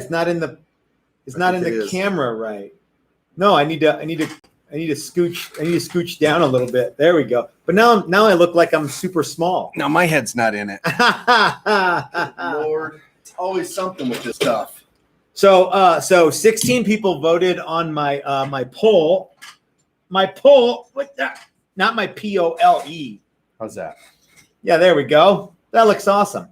head's not in the camera right. No, I need to scooch down a little bit. There we go. But now I look like I'm super small. No, my head's not in it. Lord, it's always something with this stuff. So 16 people voted on my my poll. My poll, what that? Not my POLE. How's that? Yeah, there we go. That looks awesome.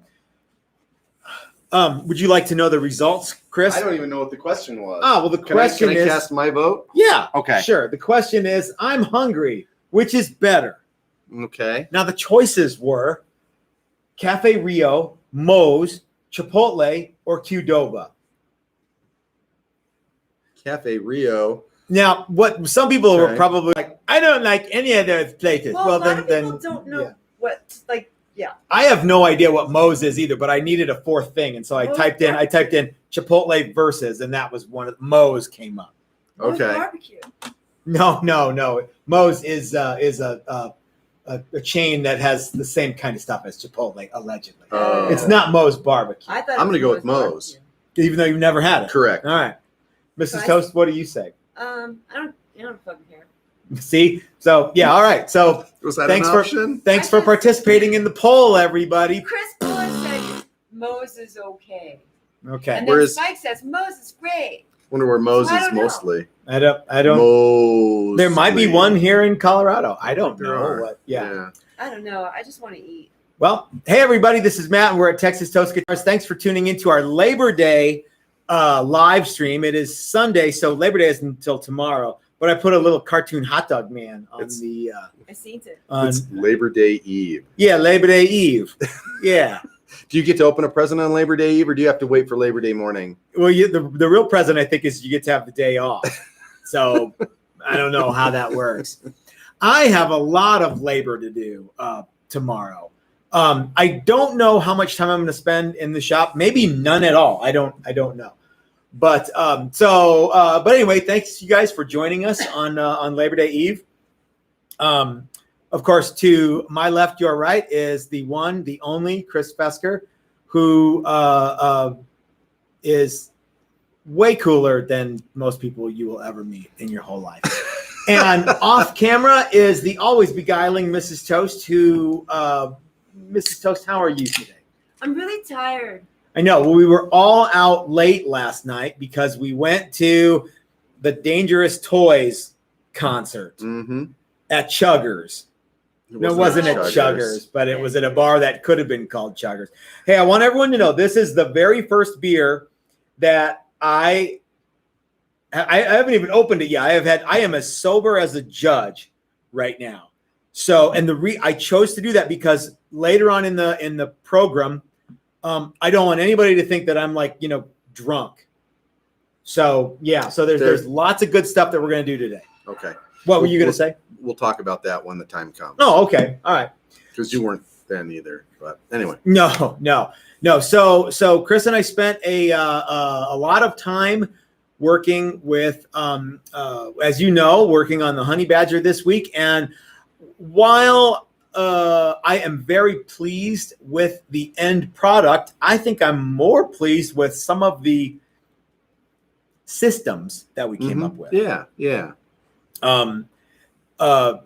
Would you like to know the results, Chris? I don't even know what the question was. Oh, well, the question is... Can I cast my vote? Yeah. Okay. Sure. The question is, I'm hungry. Which is better? Okay. Now, the choices were Cafe Rio, Moe's, Chipotle, or Qdoba. Cafe Rio. Now, what some people were probably like, I don't like any of those places. Well, a lot of people don't know what, like, yeah. I have no idea what Moe's is either, but I needed a fourth thing, and so I typed in Chipotle versus, and that was one of Moe's came up. Okay. Barbecue. No. Moe's is a chain that has the same kind of stuff as Chipotle, allegedly. It's not Moe's Barbecue. I thought I'm going to go with Moe's. Even though you've never had it. Correct. All right. Mrs. Toast, what do you say? I don't fucking care. See? So, yeah, all right. So, was that an option? Thanks for participating in the poll, everybody. Chris Bullis said Moe's is okay. Okay. And then Mike says Moe's is great. Wonder where Moe's So I is don't know. mostly. I don't. Moe's. There might be one here in Colorado. I don't There know are. what. Yeah. I don't know. I just want to eat. Well, hey, everybody. This is Matt, and we're at Texas Toast Guitars. Thanks for tuning into our Labor Day live stream. It is Sunday, so Labor Day is until tomorrow. But I put a little cartoon hot dog man on the. I seen it. It's Labor Day Eve. Yeah, Labor Day Eve. Yeah. Do you get to open a present on Labor Day Eve, or do you have to wait for Labor Day morning? Well, the real present, I think, is you get to have the day off. So I don't know how that works. I have a lot of labor to do tomorrow. I don't know how much time I'm going to spend in the shop. Maybe none at all. I don't know. But but anyway, thanks you guys for joining us on Labor Day Eve. Of course, to my left, your right is the one, the only Chris Fesker, who is way cooler than most people you will ever meet in your whole life. And off camera is the always beguiling Mrs. Toast, who, Mrs. Toast, how are you today? I'm really tired. I know. Well, we were all out late last night because we went to the Dangerous Toys concert at Chuggers. It wasn't at Chuggers, but it was at a bar that could have been called Chuggers. Hey, I want everyone to know this is the very first beer that I haven't even opened it yet. I am as sober as a judge right now. So, and I chose to do that because later on in the program, I don't want anybody to think that I'm like, drunk. So yeah, so there's lots of good stuff that we're going to do today. Okay. What were you going to say? We'll talk about that when the time comes. Oh, okay. All right. Because you weren't then either. But anyway. No. So Chris and I spent a lot of time working with, as you know, working on the Honey Badger this week. And while I am very pleased with the end product, I think I'm more pleased with some of the systems that we came up with. Yeah.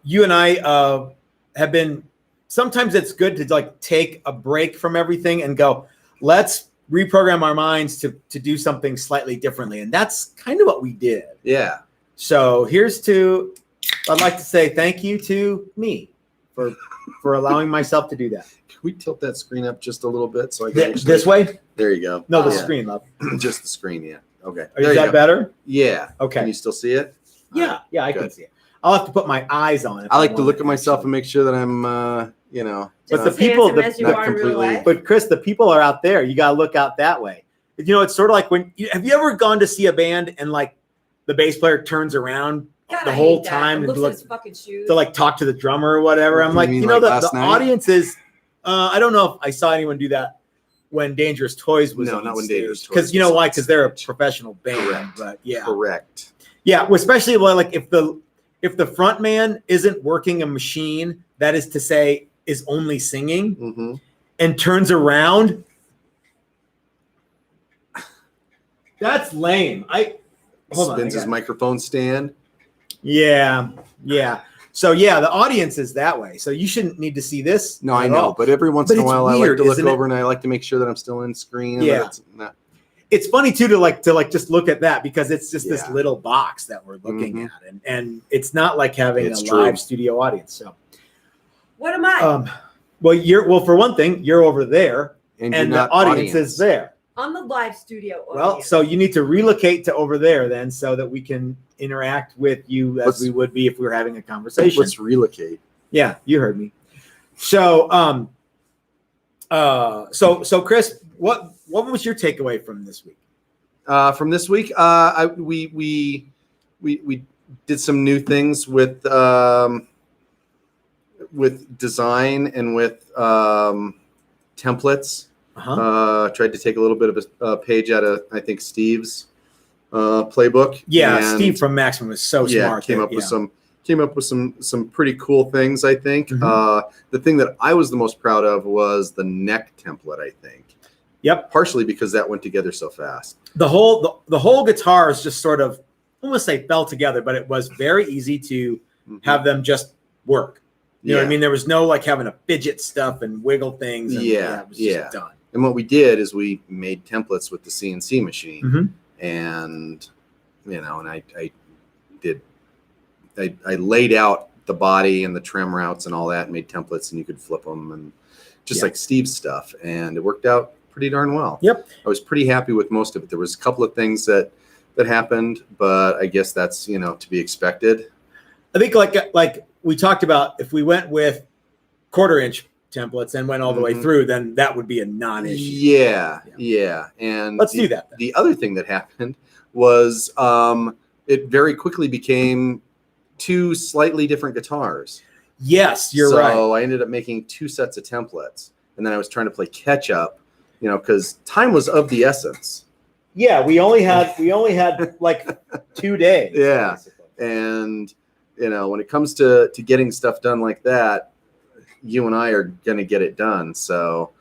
You and I have been, sometimes it's good to like take a break from everything and go, let's reprogram our minds to do something slightly differently. And that's kind of what we did. Yeah. So I'd like to say thank you to me for allowing myself to do that. Can we tilt that screen up just a little bit so I can this way? There you go. No, the screen up. Just the screen, yeah. Okay. Is that better? Yeah. Okay. Can you still see it? Yeah, I can see it. I'll have to put my eyes on it. I like to look at myself and make sure that I'm, But the people, not completely. But Chris, the people are out there. You got to look out that way. It's sort of like have you ever gone to see a band and like the bass player turns around the whole time and looks to like talk to the drummer or whatever? I'm like, the audience is. I don't know if I saw anyone do that when Dangerous Toys was on not when stage. Dangerous Toys. Because you know why? Because they're a professional band. Correct. But yeah, correct. Yeah, especially like if the front man isn't working a machine, that is to say, is only singing and turns around. That's lame. Hold on. Spins his microphone stand. Yeah. So yeah, the audience is that way. So you shouldn't need to see this. No, I know, but every once in a while, weird, I like to look over and I like to make sure that I'm still in screen. Yeah. It's funny too to just look at that because it's just this little box that we're looking at, and it's not like having a live studio audience. So, what am I? Well, for one thing, you're over there, and the audience is there. I'm the live studio audience. Well, so you need to relocate to over there then, so that we can interact with you as we would be if we were having a conversation. Let's relocate. Yeah, you heard me. So, so Chris, what was your takeaway from this week? From this week, we did some new things with design and with templates. Tried to take a little bit of a page out of, I think, Steve's playbook. Yeah, and Steve from Maximum was so smart. Came up with some pretty cool things, I think. The thing that I was the most proud of was the neck template, I think. Yep. Partially because that went together so fast. The whole guitar is just sort of, I won't say fell together, but it was very easy to have them just work. You know what I mean? There was no like having to fidget stuff and wiggle things. And, it was just done. And what we did is we made templates with the CNC machine, and and I laid out the body and the trim routes and all that, and made templates, and you could flip them, and just like Steve's stuff, and it worked out pretty darn well. Yep. I was pretty happy with most of it. There was a couple of things that happened, but I guess that's to be expected. I think like we talked about, if we went with 1/4-inch templates and went all the way through, then that would be a non-issue. Yeah. And let's do that then. The other thing that happened was it very quickly became 2 slightly different guitars. Yes, you're right. So I ended up making 2 sets of templates, and then I was trying to play catch up, because time was of the essence. Yeah, we only had like 2 days. Yeah, basically. And when it comes to getting stuff done like that, you and I are going to get it done. So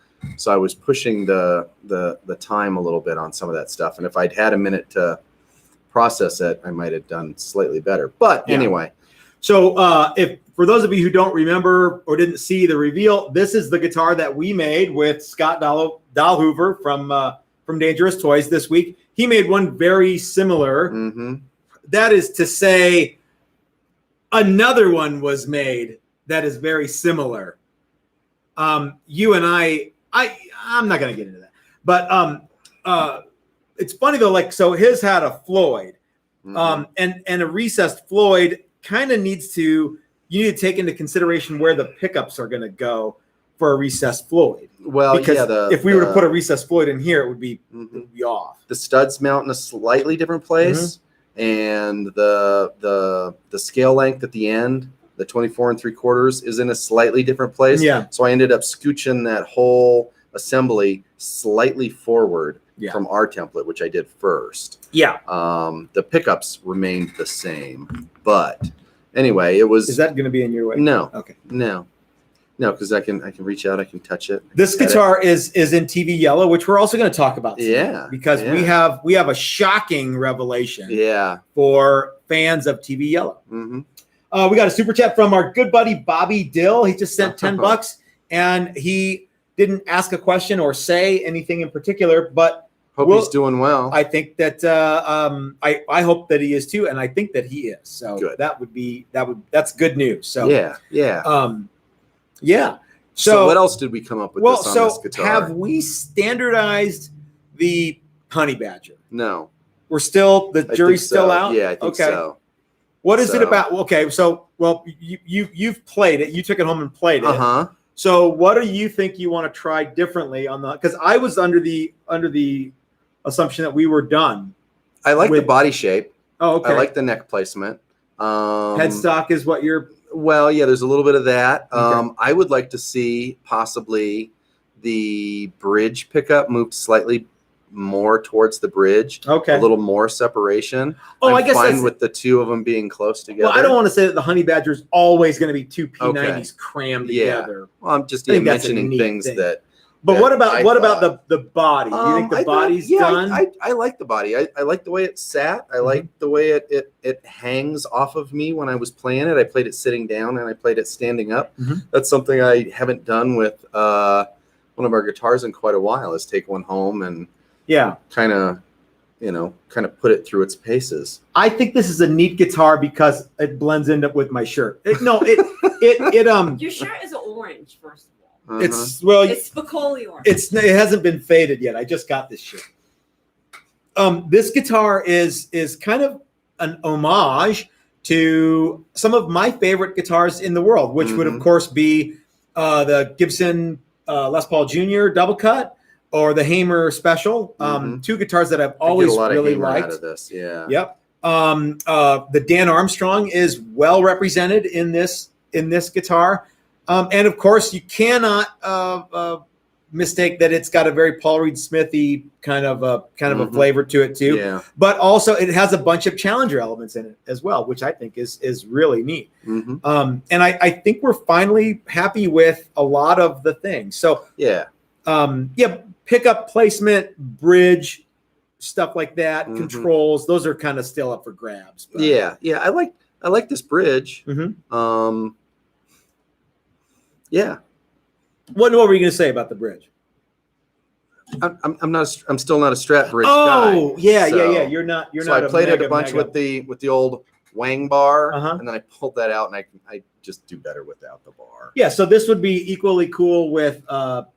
I was pushing the time a little bit on some of that stuff. And if I'd had a minute to process it, I might have done slightly better. But anyway. So if for those of you who don't remember or didn't see the reveal, this is the guitar that we made with Scott Dahlhoover from Dangerous Toys this week. He made one very similar. That is to say, another one was made that is very similar. You and I'm not going to get into that, but it's funny though. Like, so his had a Floyd, and a recessed Floyd kind of you need to take into consideration where the pickups are going to go for a recessed Floyd. Well, because if we were to put a recessed Floyd in here, it would be off. The studs mount in a slightly different place, and the scale length at the end, the 24 3/4, is in a slightly different place. Yeah. So I ended up scooching that whole assembly slightly forward from our template, which I did first. Yeah. The pickups remained the same, but anyway, it was. Is that going to be in your way? No. Okay. No, because I can reach out, I can touch it. This guitar is in TV yellow, which we're also going to talk about today. Yeah. Because we have a shocking revelation. Yeah. For fans of TV yellow. We got a super chat from our good buddy Bobby Dill. He just sent $10, and he didn't ask a question or say anything in particular, but hope he's doing well. I think that I hope that he is too, and I think that he is. So good. That's good news. So yeah. So what else did we come up with on this guitar? Have we standardized the Honey Badger? No. We're still, the jury's still out? Yeah, I think so. What is it about? Okay, so you've played it. You took it home and played it. So what do you think you want to try differently on the? Because I was under the assumption that we were done. I like the body shape. Oh, okay. I like the neck placement. Headstock is what you're. Well, yeah, there's a little bit of that. Okay. I would like to see possibly the bridge pickup moved slightly more towards the bridge. Okay. A little more separation. I guess fine with the two of them being close together. Well, I don't want to say that the Honey Badger is always going to be two P90s crammed together. Well, I'm just mentioning things that But what about the body? Do you think the body's done? I like the body. I like the way it sat. I like the way it hangs off of me when I was playing it. I played it sitting down and I played it standing up. That's something I haven't done with one of our guitars in quite a while, is take one home and kind of put it through its paces. I think this is a neat guitar because it blends in with my shirt. Your shirt is orange, first of all. It's Spicoli orange. It hasn't been faded yet. I just got this shit. This guitar is kind of an homage to some of my favorite guitars in the world, which would of course be the Gibson Les Paul Jr. double cut or the Hamer Special. Two guitars that I've always really liked. Out of this. Yeah. Yep. The Dan Armstrong is well represented in this guitar. And of course, you cannot mistake that it's got a very Paul Reed Smithy kind of a flavor to it too. Yeah. But also, it has a bunch of Challenger elements in it as well, which I think is really neat. And I think we're finally happy with a lot of the things. So pickup placement, bridge, stuff like that, controls. Those are kind of still up for grabs. But. Yeah. I like this bridge. Yeah. What were you going to say about the bridge? I'm still not a Strat bridge guy. Oh, yeah. You're not. So I played it a bunch with the old Wang bar, and then I pulled that out, and I just do better without the bar. Yeah. So this would be equally cool with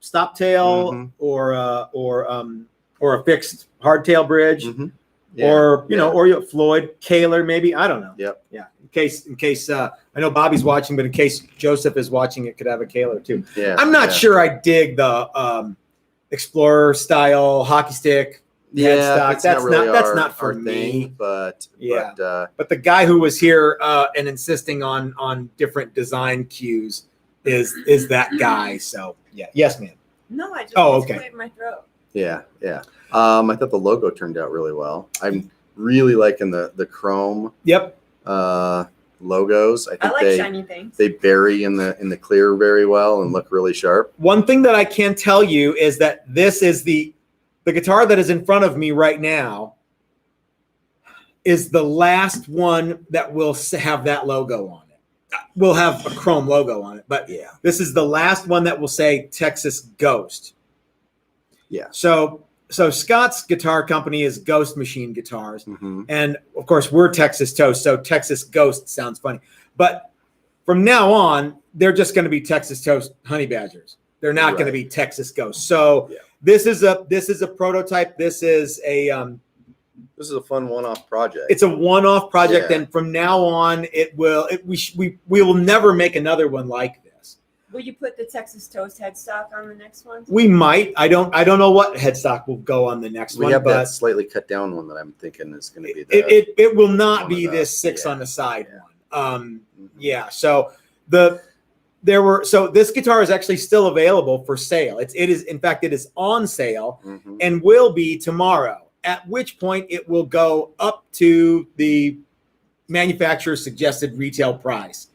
stop tail or a fixed hardtail bridge, or Floyd Kaler maybe. I don't know. Yep. Yeah. In case I know Bobby's watching, but in case Joseph is watching, it could have a Kaler too. Yeah. I'm not sure I dig the Explorer style hockey stick headstock. That's not for me. Thing, but the guy who was here and insisting on different design cues is that guy. So yeah. Yes, ma'am. No, I just cleared my throat. Yeah. I thought the logo turned out really well. I'm really liking the chrome. Yep. Logos. I like shiny things. They bury in the clear very well and look really sharp. One thing that I can tell you is that this is the guitar that is in front of me right now is the last one that will have that logo on it. We'll have a chrome logo on it, but this is the last one that will say Texas Ghost. Yeah. So Scott's guitar company is Ghost Machine Guitars. And of course we're Texas Toast. So Texas Ghost sounds funny, but from now on, they're just going to be Texas Toast Honey Badgers. They're not going to be Texas Ghost. So this is a prototype. This is a fun one-off project. It's a one-off project. And from now on we will never make another one like this. Will you put the Texas Toast headstock on the next one? We might. I don't know what headstock will go on the next one. We have that slightly cut down one that I'm thinking is going to be the. It will not be this 6 on the side one. So this guitar is actually still available for sale. It is on sale and will be tomorrow. At which point it will go up to the manufacturer's suggested retail price.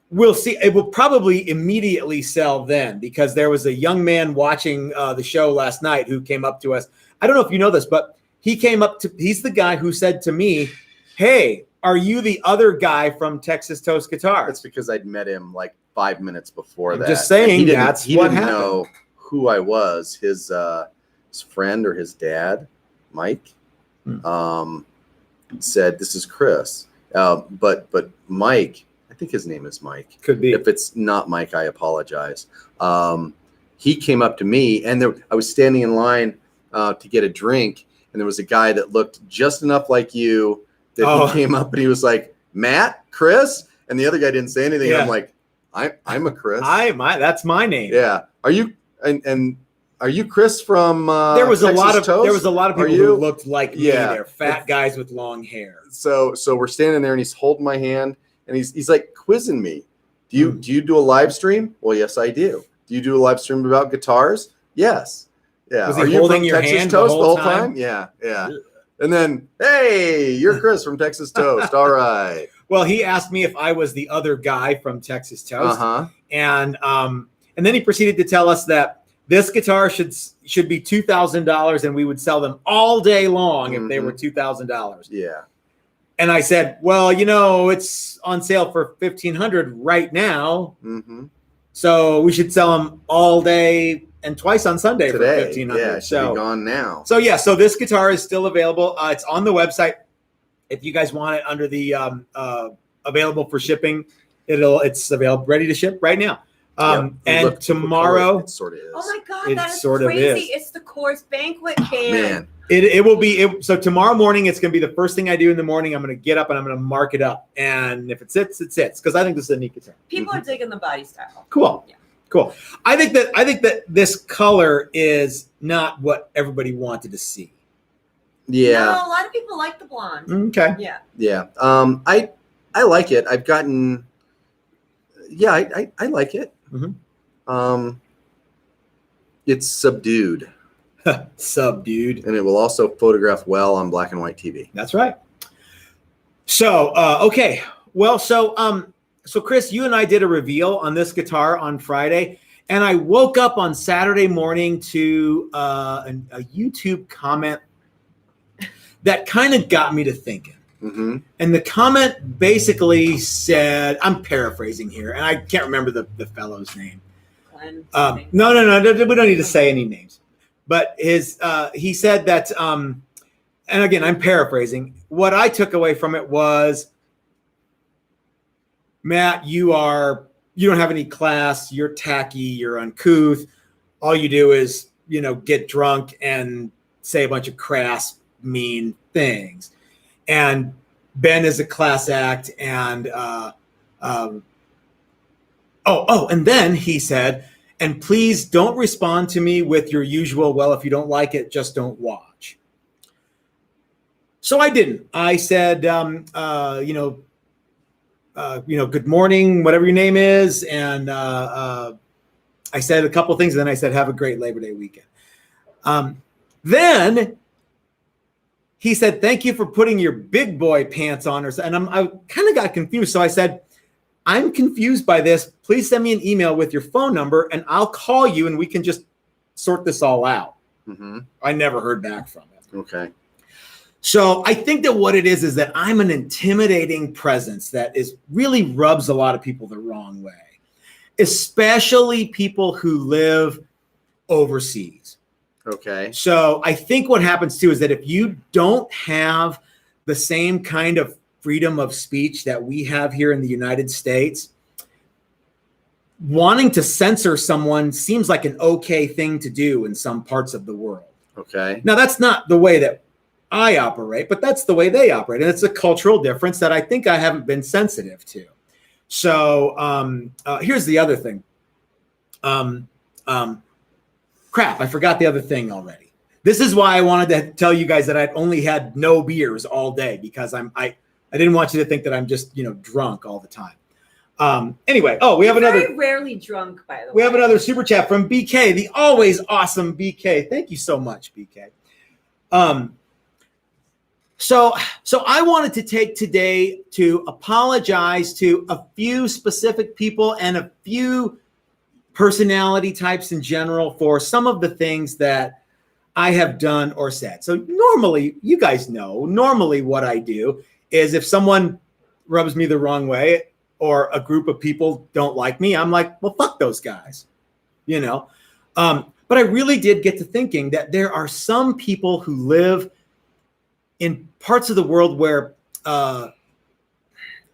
We'll see. It will probably immediately sell then because there was a young man watching the show last night who came up to us. I don't know if you know this, but he's the guy who said to me, "Hey, are you the other guy from Texas Toast Guitars?" That's because I'd met him like 5 minutes before that. Just saying, he that's what happened. He didn't know who I was. His friend or his dad, Mike, said, "This is Chris." But Mike. I think his name is Mike. Could be. If it's not Mike, I apologize. He came up to me, and I was standing in line to get a drink, and there was a guy that looked just enough like you that he came up and he was like, "Matt, Chris," and the other guy didn't say anything. I'm like, "I'm a Chris. That's my name." Yeah. Are you and are you Chris from? There was Texas a Toast? lot of people who looked like me. They're fat guys with long hair. So we're standing there, and he's holding my hand. And he's like quizzing me. Do you do a live stream? Well, yes, I do. Do you do a live stream about guitars? Yes. Yeah. Was he holding your hand the whole time? Yeah. And then, hey, you're Chris from Texas Toast. All right. Well, he asked me if I was the other guy from Texas Toast. And then he proceeded to tell us that This guitar should be $2,000, and we would sell them all day long if they were $2,000. Yeah. And I said, well, you know, it's on sale for $1,500 right now. So we should sell them all day and twice on Sunday today, for $1,500. Yeah, it should be gone now. So yeah, so this guitar is still available. It's on the website. If you guys want it under the available for shipping, it's available, ready to ship right now. And tomorrow, it sort of is. Oh my God, It that is sort of crazy! is. It's the Coors Banquet can. Man, it will be. So tomorrow morning, it's going to be the first thing I do in the morning. I'm going to get up and I'm going to mark it up. And if it sits, it sits, because I think this is a neat guitar. People are digging the body style. Cool. Yeah. Cool. I think that this color is not what everybody wanted to see. Yeah. No, a lot of people like the blonde. Okay. Yeah. Yeah. I like it. I've gotten. Yeah, I like it. It's subdued. Subdued. And it will also photograph well on black and white TV. That's right. So, okay. Well, so Chris, you and I did a reveal on this guitar on Friday, and I woke up on Saturday morning to a YouTube comment that kind of got me to thinking. And the comment basically said, I'm paraphrasing here, and I can't remember the fellow's name. No, we don't need to say any names. But he said that, and again, I'm paraphrasing. What I took away from it was, Matt, you don't have any class. You're tacky. You're uncouth. All you do is, get drunk and say a bunch of crass, mean things. And Ben is a class act. And and then he said, and please don't respond to me with your usual, well, if you don't like it, just don't watch. So I didn't. I said, good morning, whatever your name is. And I said a couple of things, and then I said, have a great Labor Day weekend. Then he said, thank you for putting your big boy pants on. And I kind of got confused. So I said, I'm confused by this. Please send me an email with your phone number, and I'll call you, and we can just sort this all out. I never heard back from him. Okay. So I think that what it is that I'm an intimidating presence that really rubs a lot of people the wrong way, especially people who live overseas. Okay. So I think what happens too is that if you don't have the same kind of freedom of speech that we have here in the United States, wanting to censor someone seems like an okay thing to do in some parts of the world. Okay. Now, that's not the way that I operate, but that's the way they operate. And it's a cultural difference that I think I haven't been sensitive to. So here's the other thing. Crap, I forgot the other thing already. This is why I wanted to tell you guys that I'd only had no beers all day, because I didn't want you to think that I'm just, drunk all the time. Anyway, we have another. Very rarely drunk, by the way. We have another super chat from BK, the always awesome BK. Thank you so much, BK. So I wanted to take today to apologize to a few specific people and a few personality types in general for some of the things that I have done or said. So normally, you guys know, what I do is if someone rubs me the wrong way or a group of people don't like me, I'm like, well, fuck those guys, But I really did get to thinking that there are some people who live in parts of the world where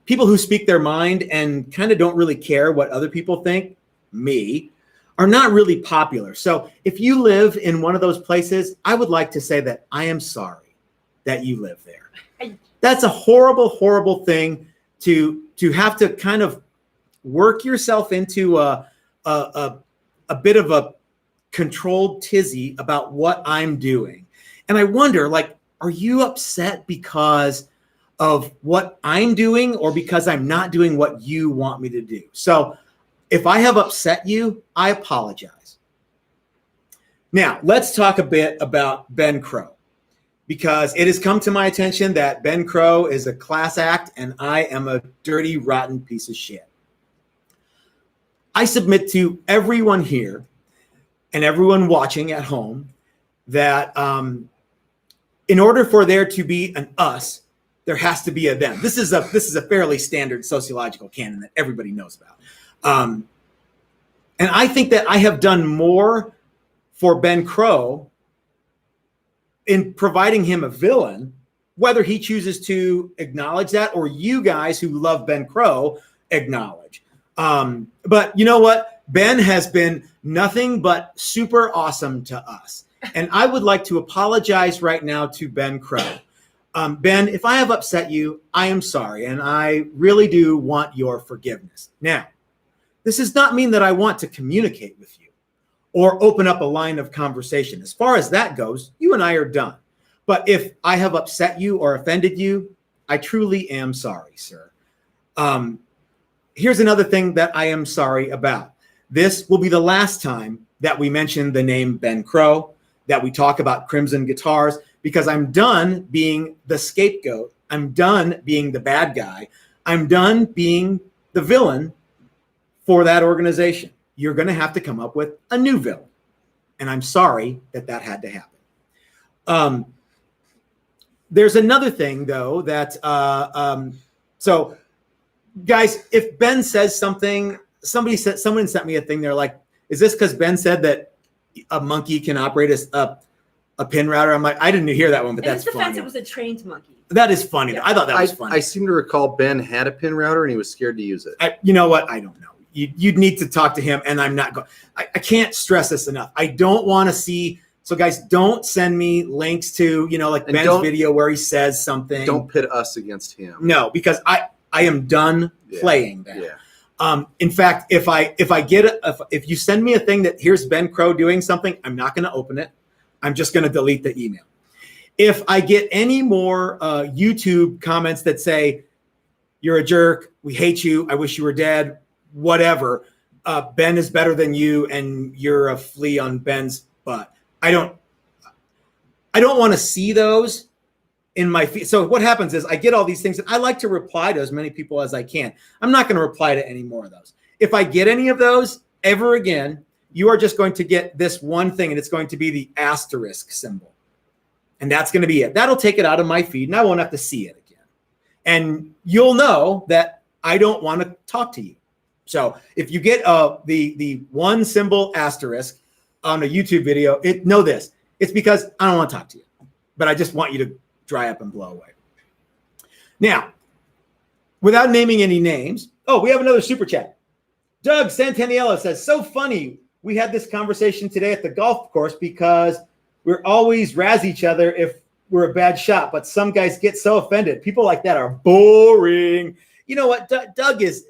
people who speak their mind and kind of don't really care what other people think, me, are not really popular. So if you live in one of those places, I would like to say that I am sorry that you live there. That's a horrible, horrible thing to have to kind of work yourself into a bit of a controlled tizzy about what I'm doing. And I wonder, are you upset because of what I'm doing or because I'm not doing what you want me to do? So if I have upset you, I apologize. Now, let's talk a bit about Ben Crow, because it has come to my attention that Ben Crow is a class act and I am a dirty, rotten piece of shit. I submit to everyone here and everyone watching at home that in order for there to be an us, there has to be a them. This is a fairly standard sociological canon that everybody knows about. And I think that I have done more for Ben Crow in providing him a villain, whether he chooses to acknowledge that or you guys who love Ben Crow acknowledge. But you know what? Ben has been nothing but super awesome to us. And I would like to apologize right now to Ben Crow. Ben, if I have upset you, I am sorry. And I really do want your forgiveness. Now, this does not mean that I want to communicate with you or open up a line of conversation. As far as that goes, you and I are done. But if I have upset you or offended you, I truly am sorry, sir. Here's another thing that I am sorry about. This will be the last time that we mention the name Ben Crow, that we talk about Crimson Guitars, because I'm done being the scapegoat. I'm done being the bad guy. I'm done being the villain for that organization. You're going to have to come up with a new villain. And I'm sorry that that had to happen. There's another thing, though, that so guys, if Ben says something, someone sent me a thing. They're like, is this because Ben said that a monkey can operate as a pin router? I'm like, I didn't hear that one, but that's funny. In his defense, it was a trained monkey. That is funny. Yeah. I thought that was funny. I seem to recall Ben had a pin router and he was scared to use it. You know what? I don't know. You'd need to talk to him, and I'm not going. I can't stress this enough. I don't want to see. So guys, don't send me links to, like Ben's video where he says something. Don't pit us against him. No, because I am done playing that. Yeah. In fact, if you send me a thing that here's Ben Crow doing something, I'm not going to open it. I'm just going to delete the email. If I get any more YouTube comments that say, you're a jerk, we hate you, I wish you were dead, whatever, Ben is better than you and you're a flea on Ben's butt. I don't want to see those in my feed. So what happens is I get all these things and I like to reply to as many people as I can. I'm not going to reply to any more of those. If I get any of those ever again, you are just going to get this one thing, and it's going to be the asterisk symbol. And that's going to be it. That'll take it out of my feed and I won't have to see it again. And you'll know that I don't want to talk to you. So if you get the one symbol asterisk on a YouTube video, know this. It's because I don't want to talk to you, but I just want you to dry up and blow away. Now, without naming any names, we have another super chat. Doug Santaniello says, so funny. We had this conversation today at the golf course because we're always razz each other if we're a bad shot, but some guys get so offended. People like that are boring. You know what? Doug gets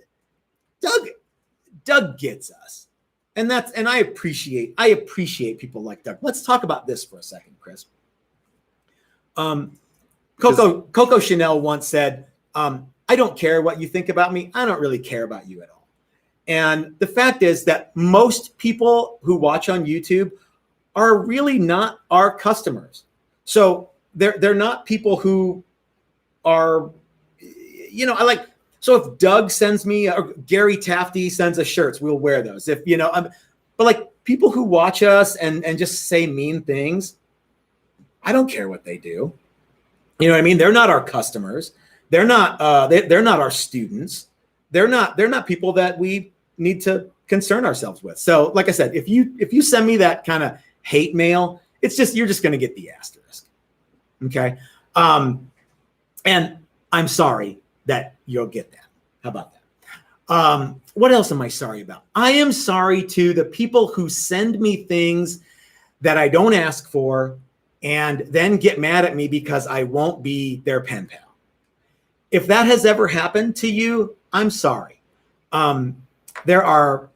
us. And I appreciate people like Doug. Let's talk about this for a second, Chris. Coco Chanel once said, I don't care what you think about me. I don't really care about you at all. And the fact is that most people who watch on YouTube are really not our customers. So they're not people who are, so if Doug sends me, or Gary Tafty sends us shirts, we'll wear those. But like people who watch us and just say mean things, I don't care what they do. You know what I mean? They're not our customers. They're not. They're not our students. They're not people that we need to concern ourselves with. So, like I said, if you send me that kind of hate mail, you're just going to get the asterisk. Okay. And I'm sorry that you'll get that. How about that? What else am I sorry about? I am sorry to the people who send me things that I don't ask for and then get mad at me because I won't be their pen pal. If that has ever happened to you, I'm sorry. There are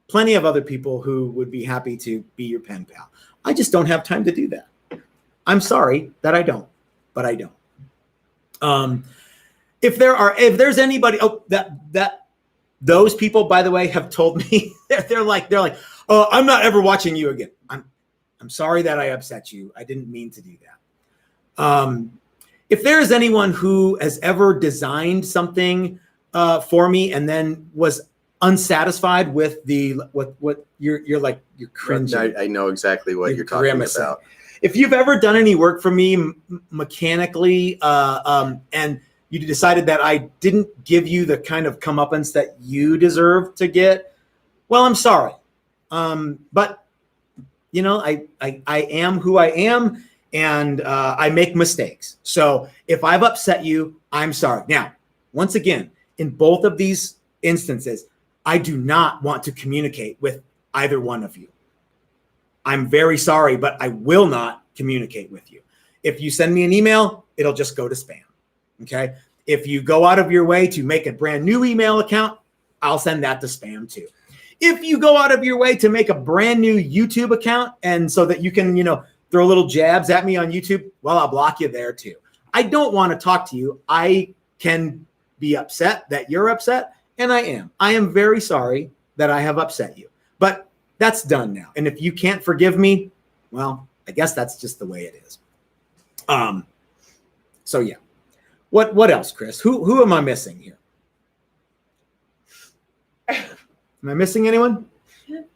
plenty of other people who would be happy to be your pen pal. I just don't have time to do that. I'm sorry that I don't, but I don't. If there's anybody, those people, by the way, have told me they're like, oh, I'm not ever watching you again. I'm sorry that I upset you. I didn't mean to do that. If there is anyone who has ever designed something for me and then was unsatisfied with what you're like, you're cringing. I know exactly what you're talking grimacing. about. If you've ever done any work for me mechanically, and you decided that I didn't give you the kind of comeuppance that you deserve to get, well, I'm sorry. But you know, I am who I am, and I make mistakes. So if I've upset you, I'm sorry. Now, once again, in both of these instances, I do not want to communicate with either one of you. I'm very sorry, but I will not communicate with you. If you send me an email, it'll just go to spam. Okay. If you go out of your way to make a brand new email account, I'll send that to spam too. If you go out of your way to make a brand new YouTube account, and so that you can, you know, throw little jabs at me on YouTube, well, I'll block you there too. I don't want to talk to you. I can be upset that you're upset, and I am. I am very sorry that I have upset you, but that's done now. And if you can't forgive me, well, I guess that's just the way it is. So yeah. What else, Chris? Who am I missing here? Am I missing anyone?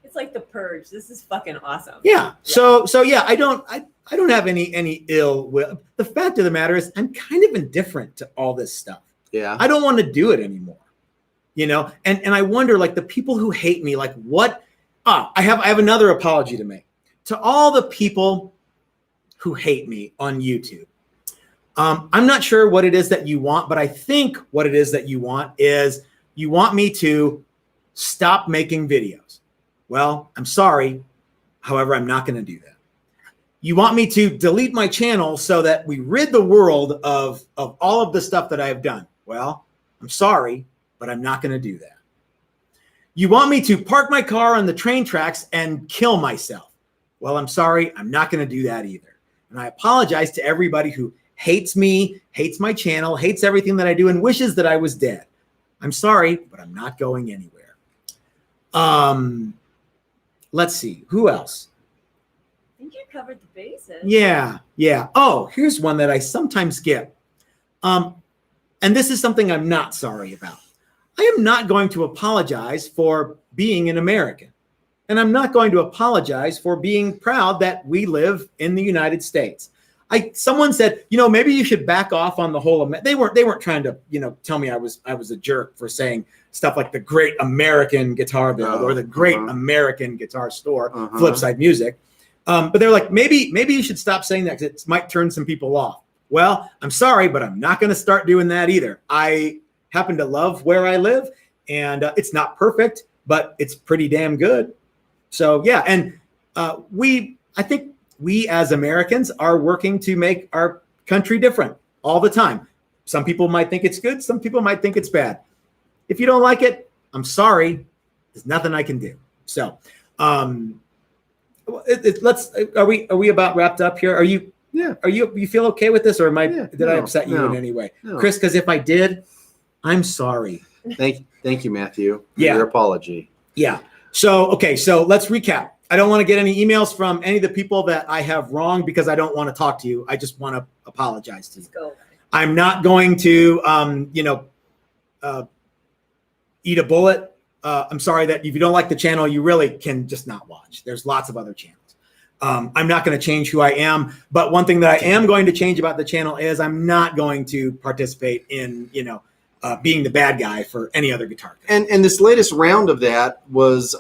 It's like the purge. This is fucking awesome. Yeah. So yeah, I don't have any ill will. The fact of the matter is I'm kind of indifferent to all this stuff. Yeah. I don't want to do it anymore. You know, and I wonder, like, the people who hate me, like, what? I have another apology to make to all the people who hate me on YouTube. I'm not sure what it is that you want, but I think what it is that you want is you want me to stop making videos. Well, I'm sorry. However, I'm not going to do that. You want me to delete my channel so that we rid the world of all of the stuff that I have done. Well, I'm sorry, but I'm not going to do that. You want me to park my car on the train tracks and kill myself. Well, I'm sorry. I'm not going to do that either. And I apologize to everybody who hates me, hates my channel, hates everything that I do, and wishes that I was dead. I'm sorry, but I'm not going anywhere. Let's see. Who else? I think you covered the bases. Yeah. Oh, here's one that I sometimes get. And this is something I'm not sorry about. I am not going to apologize for being an American. And I'm not going to apologize for being proud that we live in the United States. Someone said, you know, maybe you should back off on the whole. They weren't trying to, you know, tell me I was a jerk for saying stuff like the Great American Guitar Build or the Great American Guitar Store, Flipside Music. But they're like, maybe you should stop saying that because it might turn some people off. Well, I'm sorry, but I'm not going to start doing that either. I happen to love where I live, and it's not perfect, but it's pretty damn good. So yeah, and I think we as Americans are working to make our country different all the time. Some people might think it's good. Some people might think it's bad. If you don't like it, I'm sorry. There's nothing I can do. So, are we about wrapped up here? Are you? Yeah. You feel okay with this, or did I upset you in any way, Chris? Because if I did, I'm sorry. Thank you, Matthew, for Yeah. your apology. Yeah. So let's recap. I don't want to get any emails from any of the people that I have wronged because I don't want to talk to you. I just want to apologize to you. Let's go. I'm not going to, eat a bullet. I'm sorry that if you don't like the channel, you really can just not watch. There's lots of other channels. I'm not going to change who I am. But one thing that I am going to change about the channel is I'm not going to participate in, being the bad guy for any other guitar. And this latest round of that was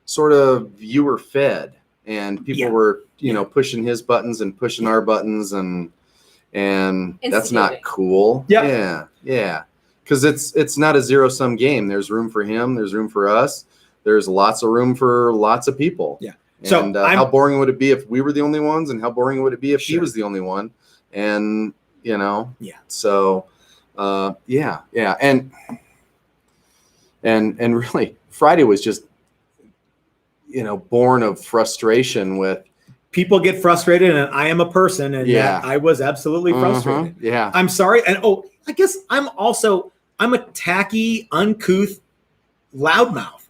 sort of viewer fed, and people were pushing his buttons and pushing our buttons, and that's not cool. Yeah because it's not a zero-sum game. There's room for him, there's room for us, there's lots of room for lots of people. So how boring would it be if we were the only ones, and how boring would it be if he was the only one? And so and really Friday was just born of frustration with people get frustrated, and I am a person, and I was absolutely frustrated. I'm sorry. And I guess I'm a tacky, uncouth loudmouth.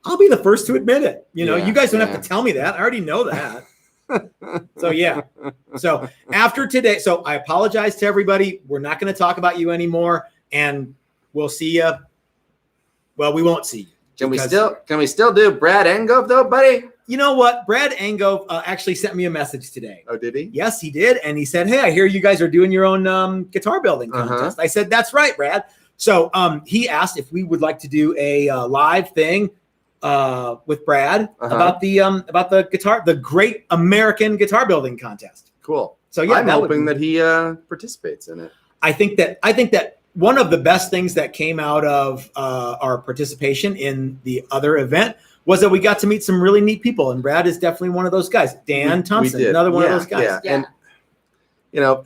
I'll be the first to admit it. You guys don't have to tell me that. I already know that. So after today, so I apologize to everybody. We're not going to talk about you anymore, and we'll see you Well, we won't see you. Can we still do Brad Engove though, buddy? You know what? Brad Engove actually sent me a message today. Oh, did he? Yes, he did. And he said, hey, I hear you guys are doing your own guitar building contest. I said, that's right, Brad. So he asked if we would like to do a live thing with Brad about the guitar, the Great American Guitar Building Contest. Cool. So yeah, I'm hoping that he participates in it. I think that one of the best things that came out of our participation in the other event was that we got to meet some really neat people, and Brad is definitely one of those guys. Dan Thompson, another one of those guys. Yeah. And you know,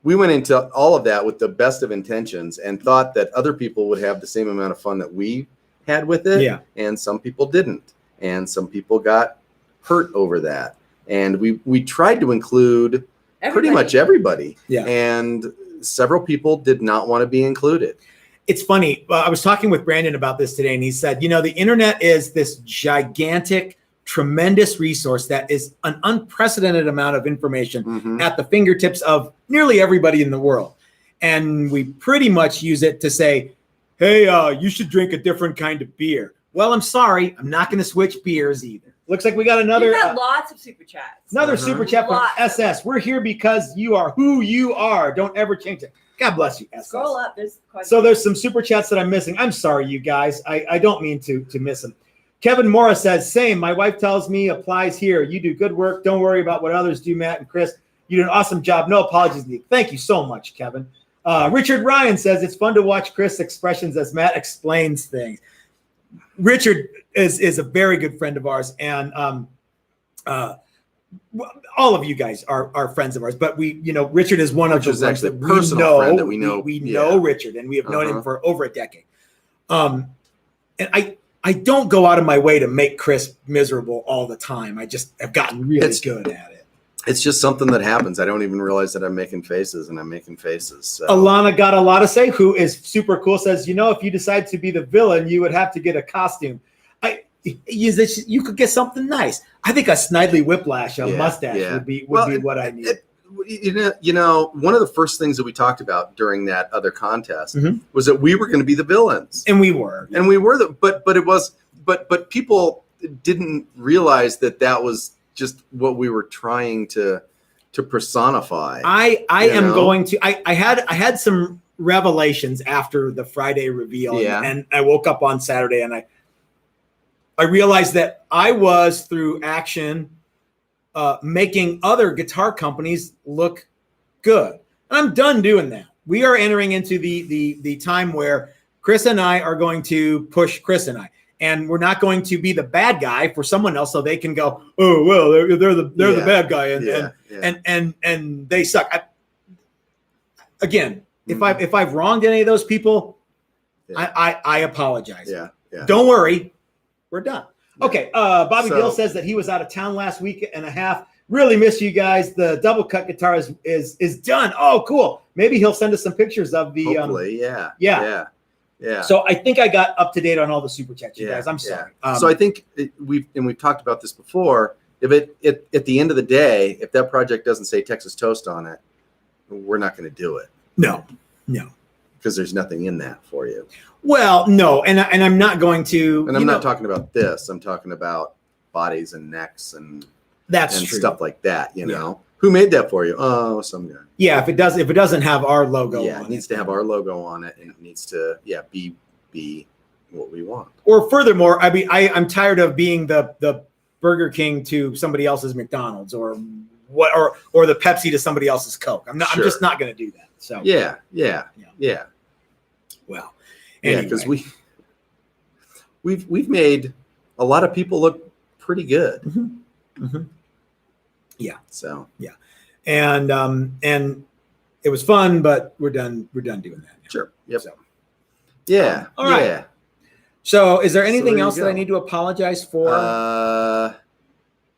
we went into all of that with the best of intentions and thought that other people would have the same amount of fun that we had with it. Yeah. And some people didn't, and some people got hurt over that. And we tried to include pretty much everybody. Yeah. And several people did not want to be included. It's funny. I was talking with Brandon about this today, and he said, you know, the internet is this gigantic, tremendous resource that is an unprecedented amount of information at the fingertips of nearly everybody in the world. And we pretty much use it to say, hey, you should drink a different kind of beer. Well, I'm sorry. I'm not going to switch beers either. Looks like we got another. We've got lots of super chats. Another super chat from SS. We're here because you are who you are. Don't ever change it. God bless you, SS. Scroll up. There's some super chats that I'm missing. I'm sorry, you guys. I don't mean to miss them. Kevin Morris says, same. My wife tells me applies here. You do good work. Don't worry about what others do, Matt and Chris. You do an awesome job. No apologies needed. Thank you so much, Kevin. Richard Ryan says, it's fun to watch Chris' expressions as Matt explains things. Richard is a very good friend of ours, and all of you guys are friends of ours, but Richard is one of the ones that we know. We know Richard, and we have known him for over a decade. And I don't go out of my way to make Chris miserable all the time. I just have gotten really good at it. It's just something that happens. I don't even realize that I'm making faces, and I'm making faces. So. Alana got a lot to say, who is super cool, says, if you decide to be the villain, you would have to get a costume. You could get something nice. I think a Snidely Whiplash, mustache would be what I need. One of the first things that we talked about during that other contest was that we were going to be the villains, and we were, but people didn't realize that was just what we were trying to personify. I had some revelations after the Friday reveal, and I woke up on Saturday and I realized that I was, through action, making other guitar companies look good. And I'm done doing that. We are entering into the time where Chris and I are going to push Chris and I. And we're not going to be the bad guy for someone else, so they can go, oh well, they're the bad guy, and they suck. If I've wronged any of those people, I apologize. Yeah. Don't worry, we're done. Okay. Bobby Gill says that he was out of town last week and a half. Really miss you guys. The double cut guitar is done. Oh, cool. Maybe he'll send us some pictures of the. Hopefully, Yeah. So I think I got up to date on all the super chats, you guys. I'm sorry. So I think we've talked about this before. If at the end of the day, if that project doesn't say Texas Toast on it, we're not going to do it. No. Because there's nothing in that for you. Well, no, and I'm not going to. And I'm not talking about this. I'm talking about bodies and necks and stuff like that. You know. Who made that for you? Oh, some guy. Yeah, if it doesn't have our logo on it. It needs to have our logo on it, and it needs to be what we want. Or furthermore, I'm tired of being the Burger King to somebody else's McDonald's, or the Pepsi to somebody else's Coke. I'm just not going to do that. So Yeah. Well, anyway. Because we've made a lot of people look pretty good. Yeah. So and it was fun, but we're done doing that now. Sure. Yep. So, all right. Yeah. So is there anything else that I need to apologize for? I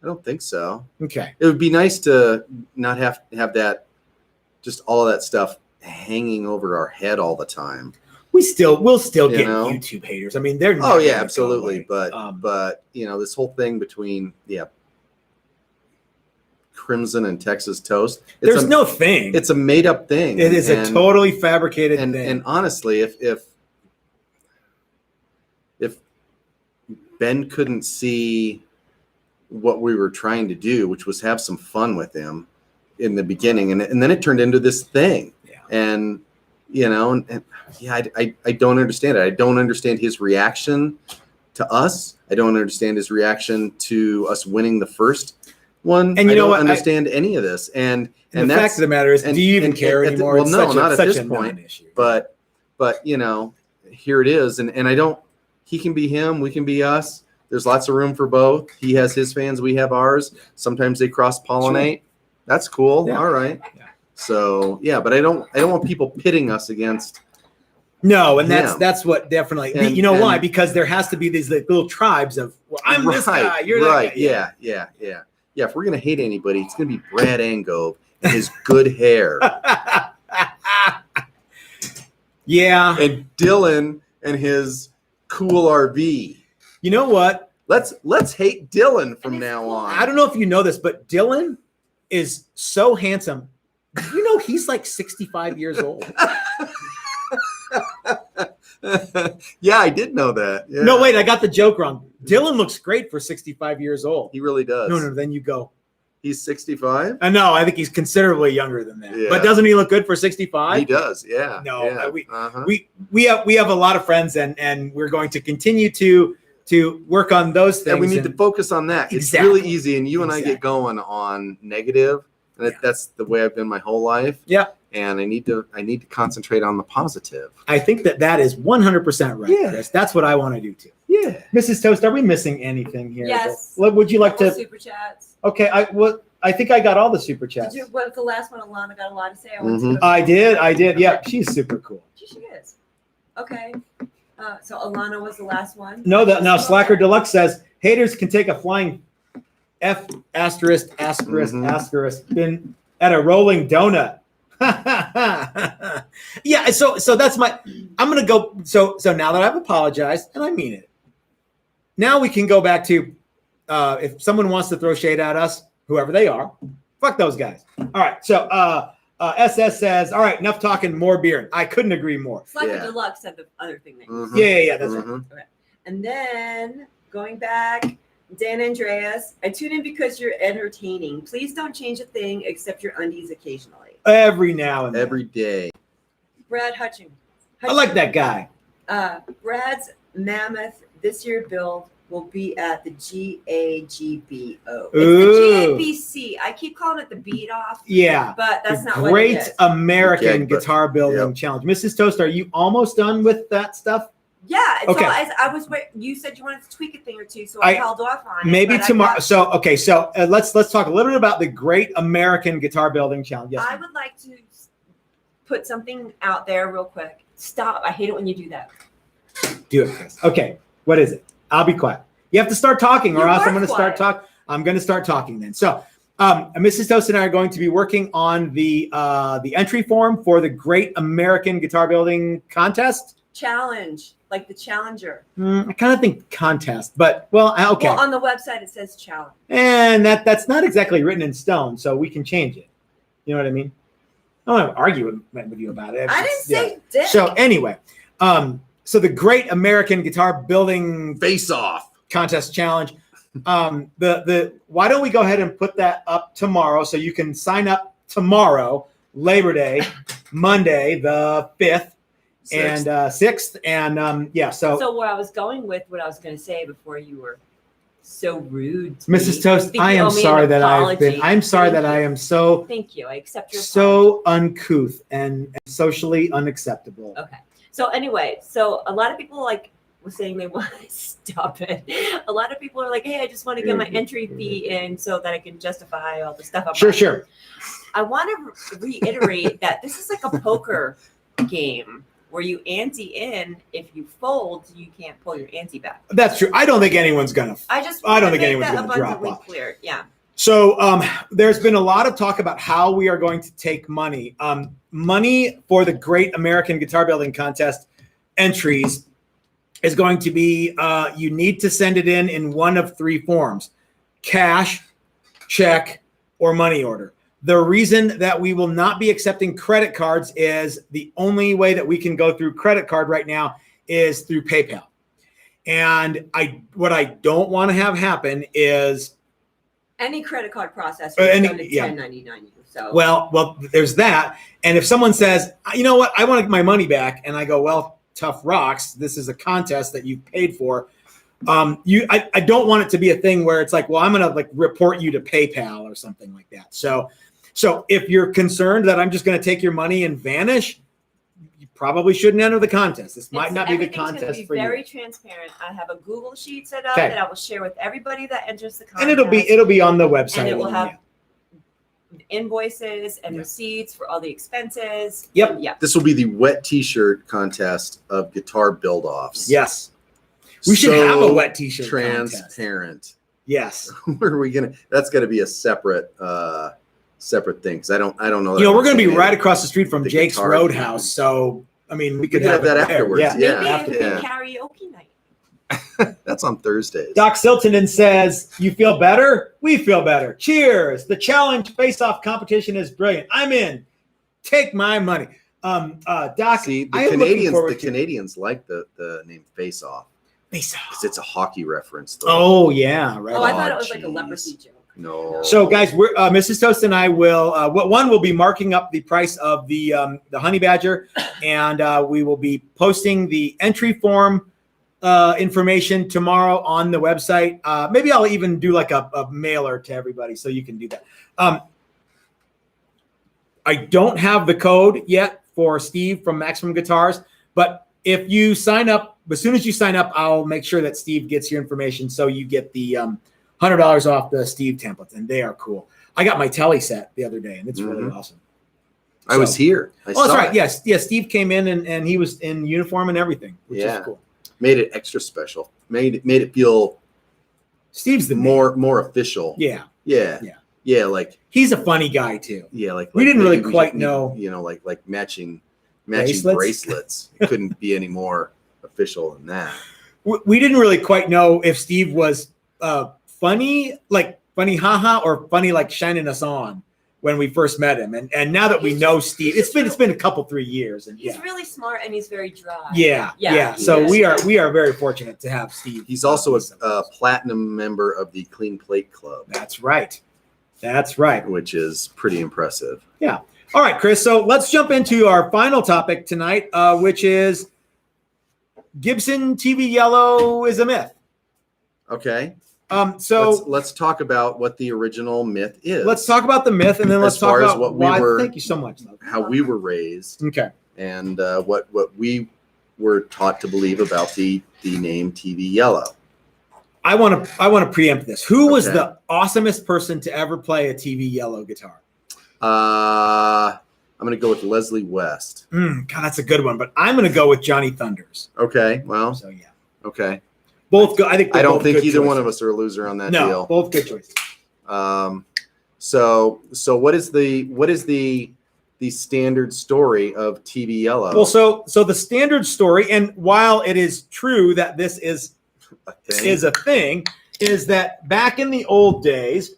don't think so. Okay. It would be nice to not have that, just all of that stuff hanging over our head all the time. We'll still get YouTube haters. I mean, they're not absolutely. But this whole thing between Crimson and Texas Toast. There's no thing. It's a made up thing. It is a totally fabricated thing. And honestly, if Ben couldn't see what we were trying to do, which was have some fun with him in the beginning. And then it turned into this thing. Yeah. And, I don't understand it. I don't understand his reaction to us. I don't understand his reaction to us winning the first one. And I don't understand any of this. And the fact of the matter is, do you even care anymore? Well, no, not at this point. But here it is. And I don't, he can be him, we can be us. There's lots of room for both. He has his fans, we have ours. Sometimes they cross-pollinate. Sure. That's cool. Yeah. All right. Yeah. So but I don't want people pitting us against. No, and that's what definitely. Why? Because there has to be these little tribes of I'm this guy, you're that guy. Yeah. If we're gonna hate anybody, it's gonna be Brad Angove and his good hair. Yeah. And Dylan and his cool RV. You know what? Let's hate Dylan from now on. I don't know if you know this, but Dylan is so handsome. You know he's like 65 years old. Yeah, I did know that. Yeah. No, wait, I got the joke wrong. Dylan looks great for 65 years old. He really does. No, then you go. He's 65? No, I think he's considerably younger than that. Yeah. But doesn't he look good for 65? He does, yeah. No, yeah. We have a lot of friends, and we're going to continue to work on those things. And we need to focus on that. Exactly. It's really easy, and you and I get going on negative, and that's the way I've been my whole life. Yeah. And I need to concentrate on the positive. I think that is 100% right, Chris. That's what I want to do too. Yeah. Mrs. Toast, are we missing anything here? Yes. Would you like to? Super chats. Okay. I think I got all the super chats. Did you? What the last one? Alana got a lot to say. I did. Yeah, she's super cool. She is. Okay. So Alana was the last one. No, now Slacker Deluxe says haters can take a flying F asterisk been at a rolling donut. Yeah, so that's I'm gonna go. So now that I've apologized and I mean it, now we can go back to if someone wants to throw shade at us, whoever they are, fuck those guys. All right, so SS says, all right, enough talking, more beer. I couldn't agree more. Slacker Deluxe said the other thing. Yeah, that's right. Okay. And then going back, Dan Andreas, I tune in because you're entertaining. Please don't change a thing except your undies occasionally. Every now and then. Every day. Brad Hutchings. I like that guy. Brad's mammoth this year build will be at the GAGBO. It's the GABC. I keep calling it the beat off. Yeah. But that's not what it is. Great American Guitar Building Challenge. Mrs. Toast, are you almost done with that stuff? Yeah. Okay. So I was. You said you wanted to tweak a thing or two, so I held off on it. Maybe tomorrow. So let's talk a little bit about the Great American Guitar Building Challenge. Yes, I would like to put something out there real quick. Stop! I hate it when you do that. Do it, Chris. Okay. What is it? I'll be quiet. You have to start talking, or else I'm going to start talking. I'm going to start talking then. So, Mrs. Toast and I are going to be working on the entry form for the Great American Guitar Building Contest. Challenge, like the challenger. I kind of think contest, but okay. Well, on the website it says challenge, and that's not exactly written in stone, so we can change it. You know what I mean? I don't want to argue with you about it. I didn't say dick. So anyway, so the Great American Guitar Building Face Off Contest Challenge. Why don't we go ahead and put that up tomorrow so you can sign up tomorrow, Labor Day, Monday the 5th. And 6th, and So where I was going with what I was going to say before you were so rude, to Mrs. Toast, I am sorry that I've been. I'm sorry that I am so. Thank you. I accept your so uncouth and socially unacceptable. Okay. So anyway, a lot of people were saying they want to stop it. A lot of people are like, hey, I just want to get my entry fee in so that I can justify all the stuff. Sure. I want to reiterate that this is like a poker game where you ante in. If you fold, you can't pull your ante back. That's true. I don't think anyone's gonna. I don't think anyone's gonna drop off. Clear. Yeah. So there's been a lot of talk about how we are going to take money. Money for the Great American Guitar Building Contest entries is going to be, you need to send it in one of three forms: cash, check, or money order. The reason that we will not be accepting credit cards is the only way that we can go through credit card right now is through PayPal. And what I don't want to have happen is any credit card processor is Any- going to yeah. 1099 you. So well, there's that. And if someone says, you know what, I want my money back, and I go, well, tough rocks. This is a contest that you paid for. I don't want it to be a thing where it's like, well, I'm going to like report you to PayPal or something like that. So if you're concerned that I'm just going to take your money and vanish, you probably shouldn't enter the contest. This might not be the contest for you. Very transparent. I have a Google sheet set up Okay. that I will share with everybody that enters the contest. And it'll be on the website. And it will have invoices and receipts for all the expenses. Yep. Yeah. This will be the wet T-shirt contest of guitar build-offs. Yes. We should have a wet T-shirt transparent. contest. Yes. Where are we gonna? That's got to be a separate thing. Because I don't know. We're going to be right across the street from the Jake's guitar Roadhouse, thing. so I mean, we could have that it there. afterwards. Yeah. Yeah. Maybe Yeah. a karaoke night. That's on Thursdays. Doc Siltonen says, "You feel better? We feel better. Cheers! The challenge face-off competition is brilliant. I'm in. Take my money." Doc, See, the I am looking Canadians, forward the to- Canadians like the name Face Off Face-off. because it's a hockey reference. Though. Oh yeah, right. Oh, I on. thought it was like a geez. leprosy joke. No. So, guys, we're Mrs. Toast and I will. One will be marking up the price of the honey badger, and we will be posting the entry form information tomorrow on the website. Maybe I'll even do like a mailer to everybody, so you can do that. I don't have the code yet for Steve from Maximum Guitars, but if you sign up, as soon as you sign up, I'll make sure that Steve gets your information, so you get the $100 off the Steve templates, and they are cool. I got my telly set the other day, and it's really awesome. I was here. That's right. Yes. Steve came in and he was in uniform and everything, which is cool. Made it extra special. Made it feel Steve's the more official. Yeah. Like he's a funny guy too. Yeah, like we didn't really maybe quite need, know. Like matching Bracelets? It couldn't be any more official than that. We didn't really quite know if Steve was funny, like funny haha, or funny like shining us on when we first met him. And now that we know Steve, it's been a couple 3 years, and he's really smart and he's very dry. Yeah. So we are very fortunate to have Steve. He's also a platinum member of the Clean Plate Club. That's right. Which is pretty impressive. Yeah. All right, Chris. So let's jump into our final topic tonight, which is Gibson TV Yellow is a myth. Okay. So let's talk about what the original myth is. Let's talk about the myth, and then let's talk about why. Thank you so much. How we were raised. Okay. And what we were taught to believe about the name TV Yellow. I want to preempt this. Who was the awesomest person to ever play a TV Yellow guitar? I'm going to go with Leslie West. God, that's a good one. But I'm going to go with Johnny Thunders. Okay. Well. So yeah. Okay. Both good. I don't think either one of us are a loser on that deal. No, both good choices. So what is the standard story of TV Yellow? Well, so the standard story, and while it is true that this is a thing, is that back in the old days,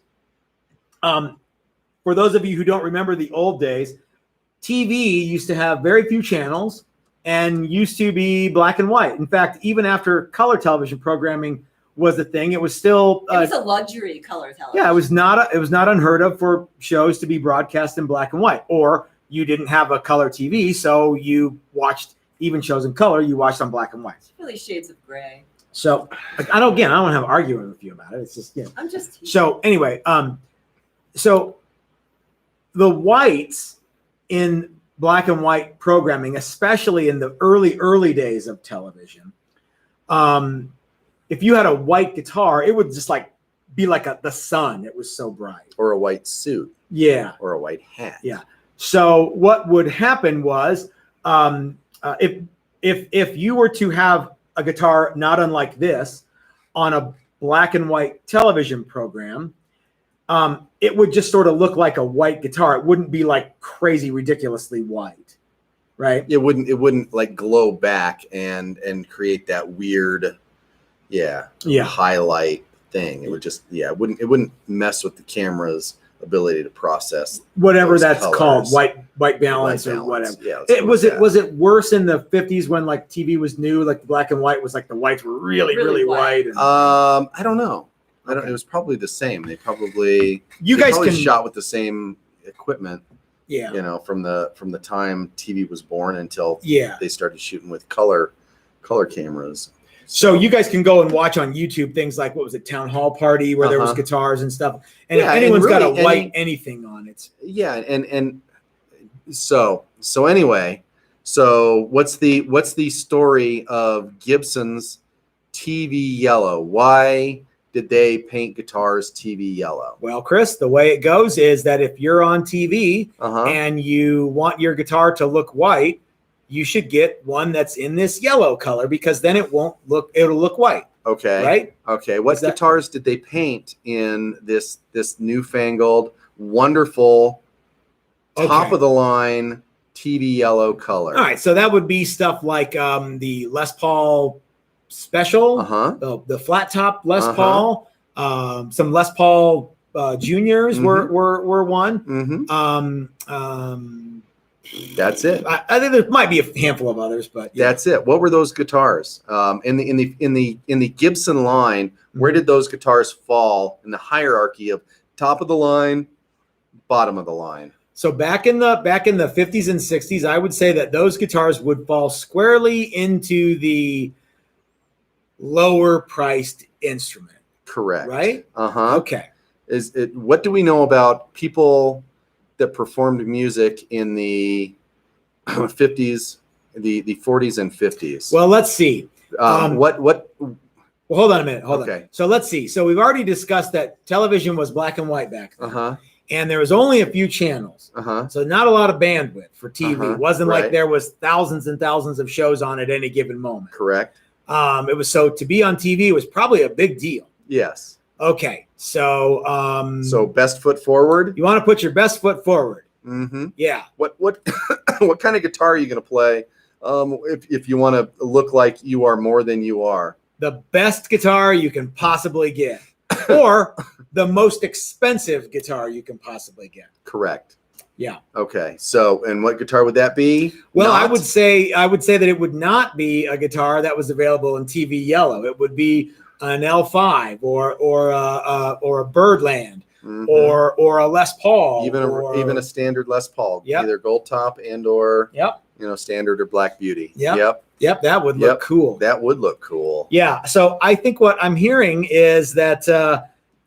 for those of you who don't remember the old days, TV used to have very few channels and used to be black and white. In fact, even after color television programming was a thing, it was still it was a luxury color television. Yeah, it was not unheard of for shows to be broadcast in black and white, or you didn't have a color TV, so you watched even shows in color. You watched on black and white. It's really shades of gray. So I don't have an argument with you about it. It's just I'm just so anyway. So the whites in black and white programming, especially in the early days of television, if you had a white guitar, it would just like be like the sun. It was so bright. Or a white suit. Yeah. Or a white hat. Yeah. So what would happen was, if you were to have a guitar not unlike this on a black and white television program, it would just sort of look like a white guitar. It wouldn't be like crazy, ridiculously white, right? It wouldn't like glow back and create that weird, highlight thing. It would just, it wouldn't mess with the camera's ability to process whatever those that's colors. called, white balance or whatever. Yeah, Was it worse in the 50s when like TV was new, like the black and white was like the whites were really white? And, I don't know. It was probably the same. They probably shot with the same equipment. Yeah. You know, from the time TV was born until yeah. they started shooting with color cameras. So you guys can go and watch on YouTube things like, what was it, Town Hall Party, where there was guitars and stuff. And if anyone's got a white anything on it. Yeah, and so anyway, so what's the story of Gibson's TV yellow? Why did they paint guitars TV yellow? Well, Chris, the way it goes is that if you're on TV and you want your guitar to look white, you should get one that's in this yellow color, because then it'll look white. Okay. Right? Okay. What guitars did they paint in this newfangled, wonderful, top of the line TV yellow color? All right. So that would be stuff like the Les Paul Special, the flat top Les Paul, some Les Paul Juniors were one. That's it. I think there might be a handful of others, but yeah. That's it. What were those guitars in the Gibson line? Where did those guitars fall in the hierarchy of top of the line, bottom of the line? So back in the 50s and 60s, I would say that those guitars would fall squarely into the lower priced instrument. Correct. Right? Okay. What do we know about people that performed music in the 50s, the 40s and 50s? Well, let's see. What? Well, hold on a minute. Hold on. So let's see. So we've already discussed that television was black and white back then. And there was only a few channels. So not a lot of bandwidth for TV. It wasn't like there was thousands and thousands of shows on at any given moment. Correct. It was, so to be on TV was probably a big deal. Yes. Okay. So so best foot forward. You want to put your best foot forward. Yeah. What what kind of guitar are you going to play if you want to look like you are more than you are? The best guitar you can possibly get, or the most expensive guitar you can possibly get. Correct. Yeah. Okay. So, and what guitar would that be? Well, I would say that it would not be a guitar that was available in TV yellow. It would be an L5 or a Birdland or a Les Paul, even a standard Les Paul, either gold top and or standard or Black Beauty. Yep. That would look cool. That would look cool. Yeah. So I think what I'm hearing is that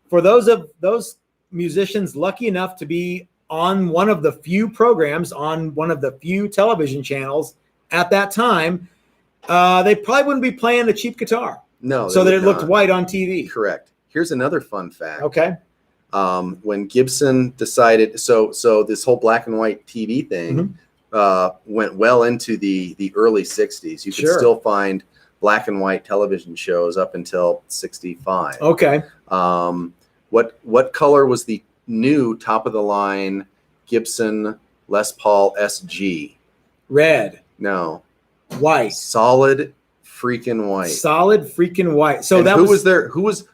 for those musicians lucky enough to be on one of the few programs on one of the few television channels at that time, they probably wouldn't be playing a cheap guitar. No. So that it looked white on TV. Correct. Here's another fun fact. Okay. When Gibson decided, so this whole black and white TV thing went well into the early 60s. You could still find black and white television shows up until 65. Okay. What color was the new top of the line Gibson Les Paul SG? Red. No. White. Solid freaking white. Solid freaking white. So and that who was there? Who was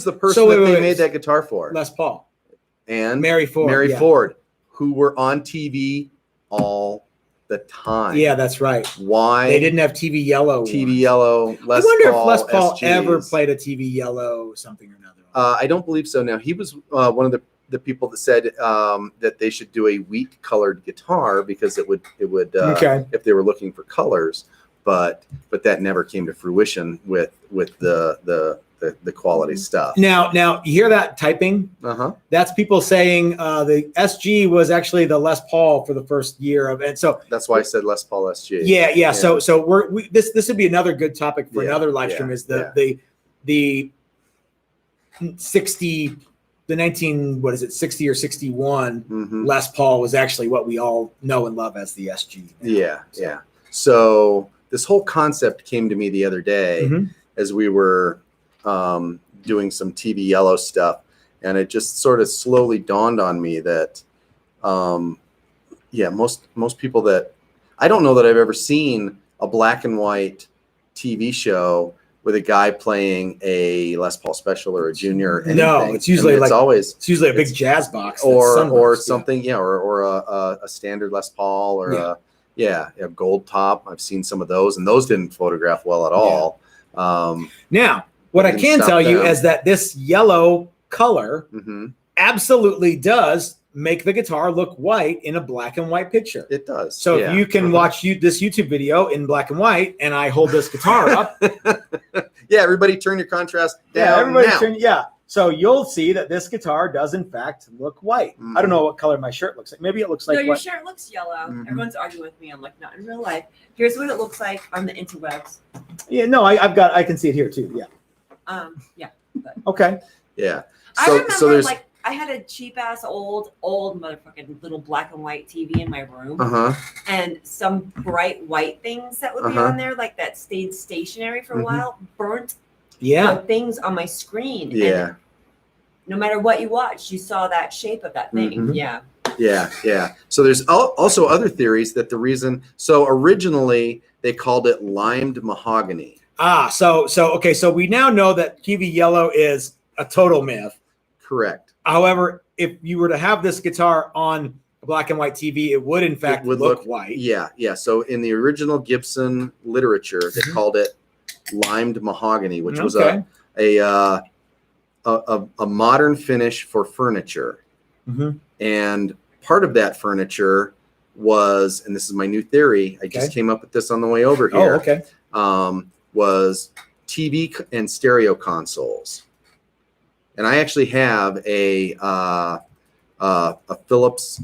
the person that they made that guitar for? Les Paul. And Mary Ford. Ford, who were on TV all the time. Yeah, that's right. Why? They didn't have TV yellow. TV yellow. Les I wonder Paul, if Les Paul SGs. ever played a TV yellow something or another. I don't believe so. Now, he was one of the people that said that they should do a wheat colored guitar because it would if they were looking for colors, but that never came to fruition with the quality stuff. Now you hear that typing? That's people saying the SG was actually the Les Paul for the first year of, and so that's why I said Les Paul SG. Yeah. So this would be another good topic for another live stream. Is the 60, the 60 or 61 Les Paul was actually what we all know and love as the SG. Yeah. So this whole concept came to me the other day as we were doing some TV yellow stuff, and it just sort of slowly dawned on me that most people that I don't know that I've ever seen a black and white TV show with a guy playing a Les Paul Special or a Junior. Or anything. No, it's usually it's usually a big jazz box or something, or a standard Les Paul or a gold top. I've seen some of those, and those didn't photograph well at all. Now, what I can tell you is that this yellow color absolutely does make the guitar look white in a black and white picture. It does. So if you can watch this YouTube video in black and white, and I hold this guitar up. Everybody turn your contrast down. So you'll see that this guitar does in fact look white. I don't know what color my shirt looks like. Maybe it looks like your shirt looks yellow. Everyone's arguing with me. I'm like, not in real life. Here's what it looks like on the interwebs. Yeah, no, I can see it here too. Yeah. But. Okay. Yeah. I remember I had a cheap ass old motherfucking little black and white TV in my room, and some bright white things that would be on there, like that stayed stationary for a while, burnt the things on my screen. Yeah. And no matter what you watched, you saw that shape of that thing. Yeah. So there's also other theories that the reason. So originally they called it limed mahogany. So we now know that TV yellow is a total myth. Correct. However, if you were to have this guitar on a black and white TV, it would in fact look white. Yeah. So in the original Gibson literature, they called it limed mahogany, which was a modern finish for furniture. And part of that furniture was, and this is my new theory, I just came up with this on the way over here. Was TV and stereo consoles. And I actually have a Philips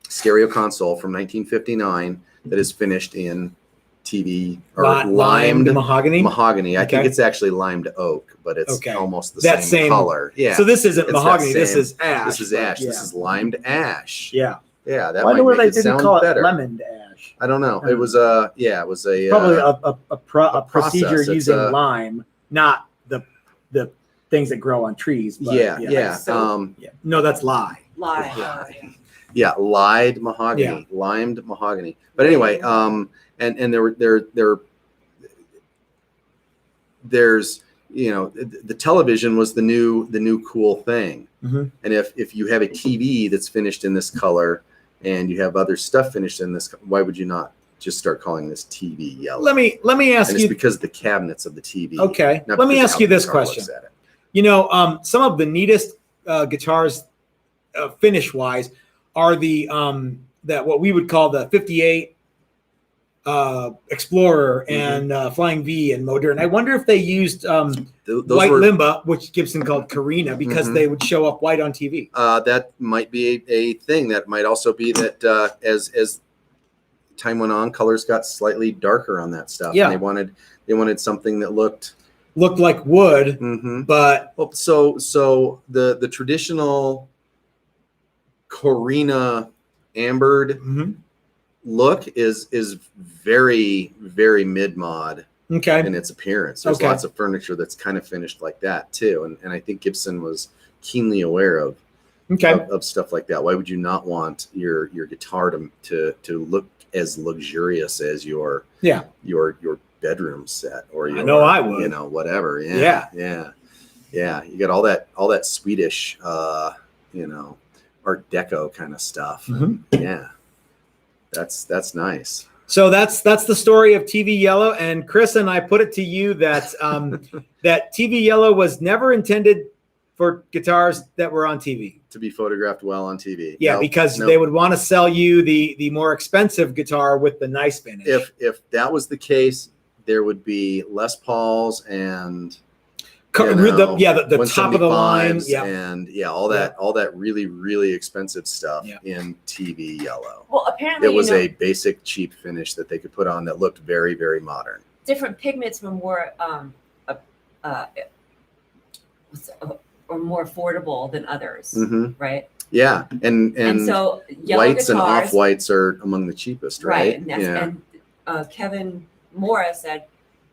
stereo console from 1959 that is finished in TV or limed mahogany. I think it's actually limed oak, but it's almost the same color. Yeah. So this isn't mahogany. This is ash. This is ash. This is limed ash. Yeah. That might make it sound better. Lemoned ash. I don't know. It was a probably a procedure using lime, not the things that grow on trees. But no, that's lye. Lied mahogany, limed mahogany. But anyway, and there's the television was the new cool thing. And if you have a TV that's finished in this color and you have other stuff finished in this, why would you not just start calling this TV yellow? Let me ask you. It's because of the cabinets of the TV. Okay. Let me ask you this question. Some of the neatest guitars, finish wise, are the that what we would call the 58 Explorer and Flying V and Modern. I wonder if they used white Limba, which Gibson called Carina, because they would show up white on TV. That might be a thing. That might also be that as time went on, colors got slightly darker on that stuff. Yeah, and they wanted something that looked like wood, but so the traditional Carina ambered look is very, very mid-mod in its appearance. There's lots of furniture that's kind of finished like that too, and I think Gibson was keenly aware of stuff like that. Why would you not want your guitar to look as luxurious as your bedroom set or your, I would, whatever. Yeah. You got all that Swedish Art Deco kind of stuff. Yeah. That's nice. So that's the story of TV yellow. And Chris and I put it to you that that TV yellow was never intended for guitars that were on TV. To be photographed well on TV. Yeah, because they would want to sell you the more expensive guitar with the nice finish. If that was the case, there would be Les Pauls and the top of the line, and all that really, really expensive stuff in TV yellow. Well, apparently it was a basic cheap finish that they could put on that looked very, very modern. Different pigments were more or more affordable than others, right? Yeah, and so whites guitars, and off whites are among the cheapest, right? And Kevin Morris said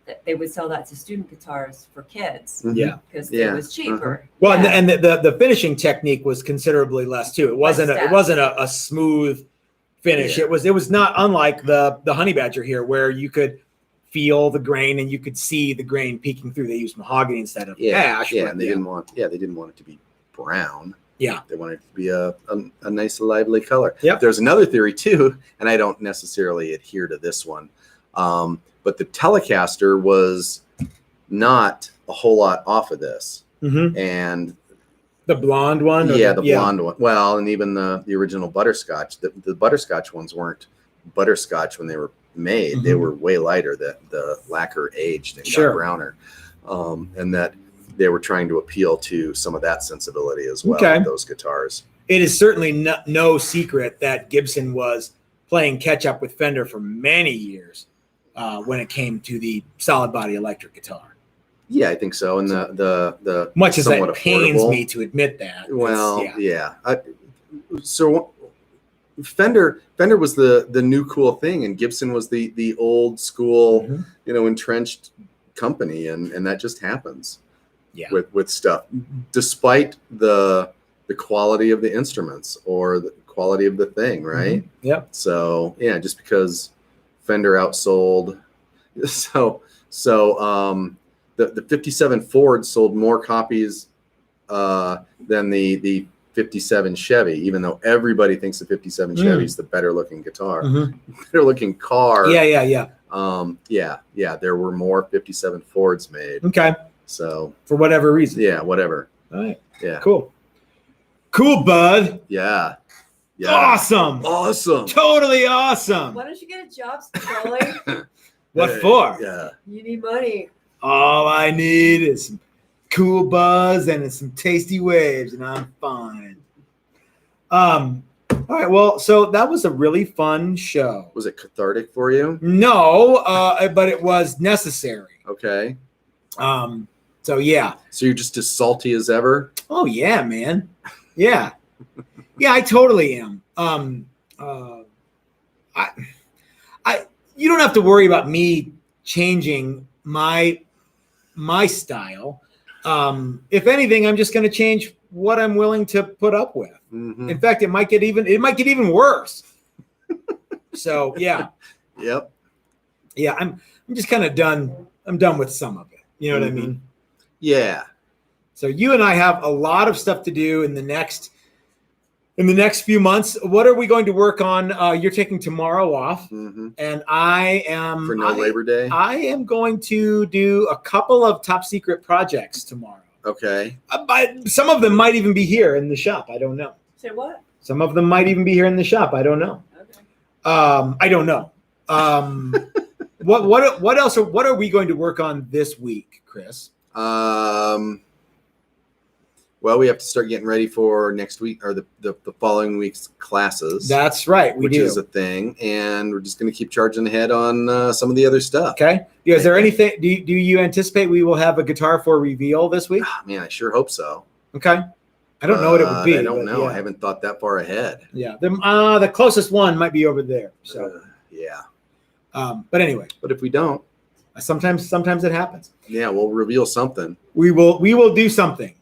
that they would sell that to student guitars for kids, because it was cheaper. Well, and the finishing technique was considerably less too. It wasn't a smooth finish. It was not unlike the Honey Badger here, where you could feel the grain, and you could see the grain peeking through. They used mahogany instead of ash. Yeah, and they didn't want it to be brown. Yeah, they wanted it to be a nice lively color. Yep. There's another theory too, and I don't necessarily adhere to this one, but the Telecaster was not a whole lot off of this, and the blonde one. The blonde one. Well, and even the original butterscotch. The butterscotch ones weren't butterscotch when they were made. They were way lighter. The lacquer aged and got browner, and that they were trying to appeal to some of that sensibility as well. With those guitars. It is certainly no secret that Gibson was playing catch up with Fender for many years when it came to the solid body electric guitar. Yeah, I think so. And the much as that pains me to admit that. Well, so Fender was the new cool thing, and Gibson was the old school, entrenched company, and that just happens. Yeah. With stuff, despite the quality of the instruments or the quality of the thing, right? Yep. So yeah, just because Fender outsold, the 57 Ford sold more copies than the 57 Chevy, even though everybody thinks the 57 Chevy is the better looking guitar, better looking car. Yeah. There were more 57 Fords made. Okay. So for whatever reason. Yeah, whatever. All right. Yeah. Cool, bud. Yeah. Awesome. Totally awesome. Why don't you get a job, Charlie? What for? Yeah. You need money. All I need is some cool buzz and some tasty waves, and I'm fine. All right. Well, so that was a really fun show. Was it cathartic for you? No, but it was necessary. Okay. So yeah. So you're just as salty as ever? Oh yeah, man. Yeah. Yeah, I totally am. You don't have to worry about me changing my style. If anything, I'm just going to change what I'm willing to put up with. In fact, it might get even worse. So yeah. Yep. Yeah, I'm just kind of done. I'm done with some of it. You know what I mean? Yeah. So you and I have a lot of stuff to do in the next few months. What are we going to work on? You're taking tomorrow off, and I am for Labor Day. I am going to do a couple of top secret projects tomorrow. Okay. But some of them might even be here in the shop. I don't know. Say what? Some of them might even be here in the shop. I don't know. Okay. I don't know. What else? What are we going to work on this week, Chris? Well, we have to start getting ready for next week or the following week's classes. That's right. Which is a thing. And we're just going to keep charging ahead on some of the other stuff. Okay. Yeah, is there anything, do you anticipate we will have a guitar for reveal this week? Man, I sure hope so. Okay. I don't know what it would be. I don't know. Yeah. I haven't thought that far ahead. Yeah. The closest one might be over there. So yeah. But anyway. But if we don't. Sometimes it happens. Yeah, we'll reveal something. We will do something.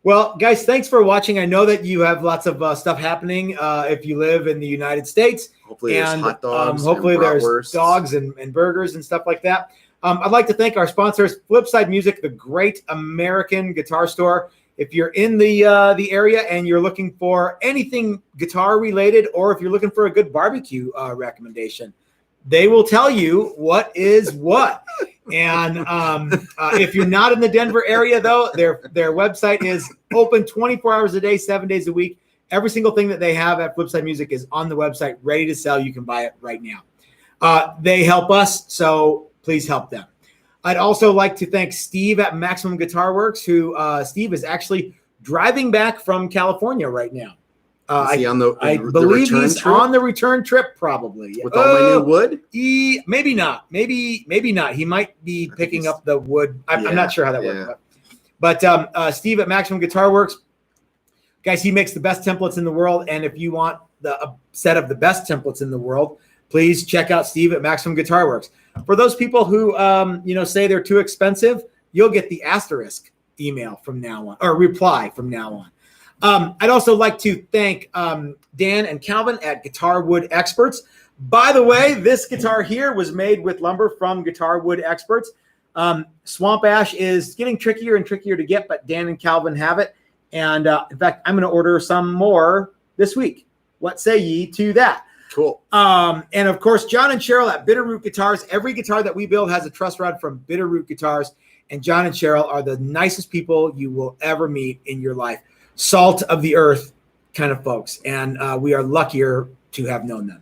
Well, guys, thanks for watching. I know that you have lots of stuff happening if you live in the United States. Hopefully there's hot dogs. Hopefully there's dogs and burgers and stuff like that. I'd like to thank our sponsors, Flipside Music, the great American guitar store. If you're in the area and you're looking for anything guitar related, or if you're looking for a good barbecue recommendation, they will tell you what is what. And if you're not in the Denver area, though, their website is open 24 hours a day, 7 days a week. Every single thing that they have at Flipside Music is on the website, ready to sell. You can buy it right now. They help us, so please help them. I'd also like to thank Steve at Maximum Guitar Works, who Steve is actually driving back from California right now. Is he on I believe he's trip? On the return trip, probably. With all my new wood? Maybe not. Maybe not. He might be picking up the wood. I'm not sure how that works. But Steve at Maximum Guitar Works, guys, he makes the best templates in the world. And if you want a set of the best templates in the world, please check out Steve at Maximum Guitar Works. For those people who say they're too expensive, you'll get the asterisk email from now on, or reply from now on. I'd also like to thank Dan and Calvin at Guitar Wood Experts. By the way, this guitar here was made with lumber from Guitar Wood Experts. Swamp Ash is getting trickier and trickier to get, but Dan and Calvin have it. And in fact, I'm going to order some more this week. What say ye to that? Cool. And of course, John and Cheryl at Bitterroot Guitars. Every guitar that we build has a truss rod from Bitterroot Guitars. And John and Cheryl are the nicest people you will ever meet in your life. Salt of the earth kind of folks. And we are luckier to have known them.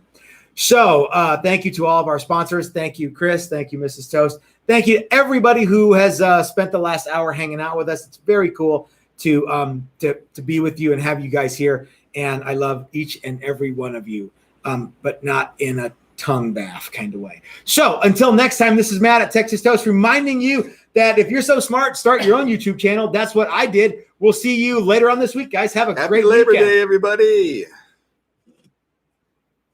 So thank you to all of our sponsors. Thank you, Chris. Thank you, Mrs. Toast. Thank you to everybody who has spent the last hour hanging out with us. It's very cool to be with you and have you guys here. And I love each and every one of you, but not in a tongue bath kind of way. So until next time, this is Matt at Texas Toast reminding you that if you're so smart, start your own YouTube channel. That's what I did. We'll see you later on this week, guys. Have a great Labor weekend. Day, everybody.